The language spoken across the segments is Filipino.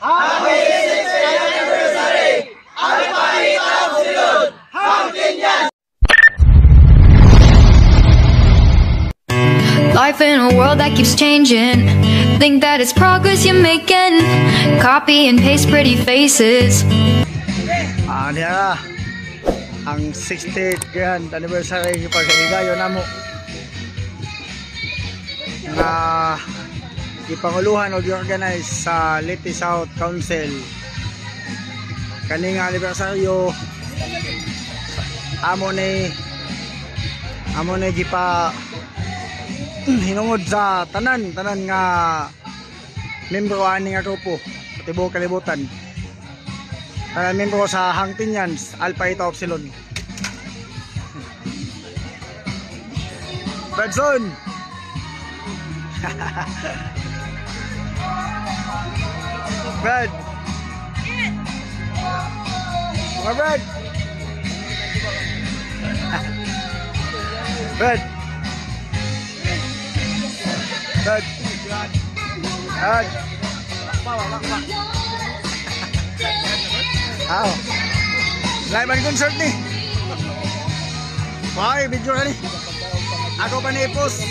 Happy 60th anniversary! Alpha Eta Upsilon! Hangtinyan! Life in a world that keeps changing. Think that it's progress you're making. Copy and paste pretty faces. Diya ang 60th grand anniversary pagkaigayo namo na ipanguluhan o gi-organize sa Leyte South Council. Kaning anibersaryo amo ni gipa hinungod sa tanan nga membro ani nga grupo sa tibuok kalibutan. Membro sa Hangtinyan, Alpha Eta Upsilon. Bedson! Bed! Mga Bed! Bed! Bed! Bed! Aw. Live ang concert ni. Why video ni? Ako pa ni post.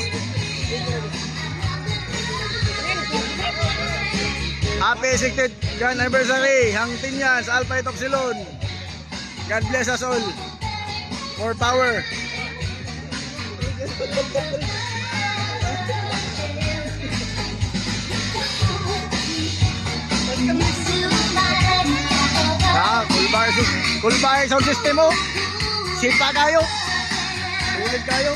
Happy 60th grand anniversary Hangtinyan sa Alpha Eta Upsilon. God bless us all. More power. Kulbay sound system mo. Sipa kayo. Ulit kayo.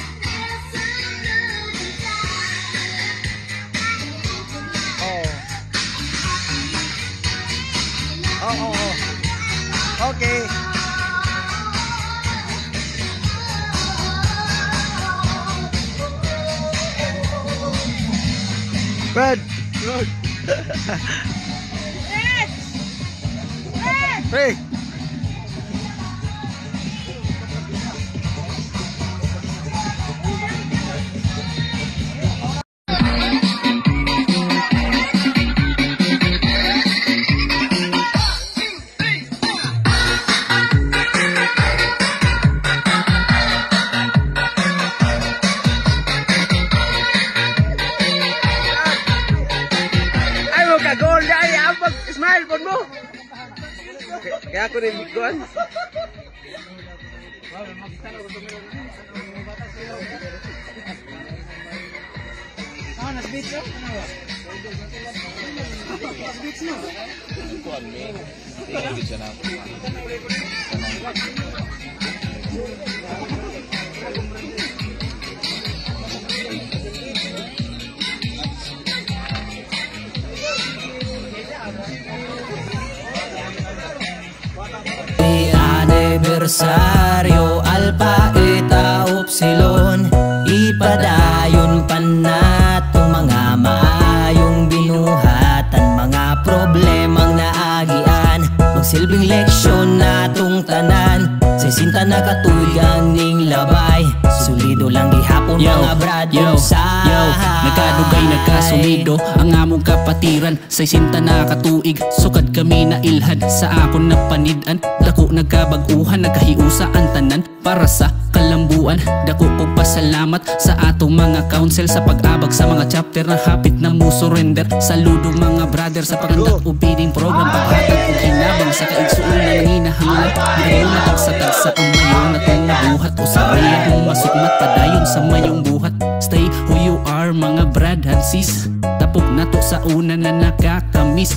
Okay. Red. Good. Hey. Goal dahil ang pag-smile po mo. Kaya ako rin bigyan. Nas-beach yun? Nas-beach na? Kuwan me. Tingin siya na. Anibersaryo Alpha Eta Upsilon, ipadayon pa natong mga maayong binuhatan, mga problemang naagian, magsilbing leksyon natong tanan, sa sinta na katugang ning labay, sulido lang gihapon mga brad sa nagkadugay nagkasulido ang among kapatiran, sa sinta na katuig sukad kami na ilhan, sa akon na panidan dako nagkabaguhan, nagkahiusa ang tanan para sa kalambuan. Dako og pasalamat sa atong mga council sa pag-abag sa mga chapter na hapit na mo surrender. Saludo mga brother sa pagkandak o bidding program, paghatag og hinabang sa kaigsuon na nanginahanglan. Ngayon na tagsa-tagsa ang mayon na itong buhat o saraya mong masukmat padayon sa mayong buhat. Stay who you are mga brad and sis, tapok na to sa una na nakakamiss.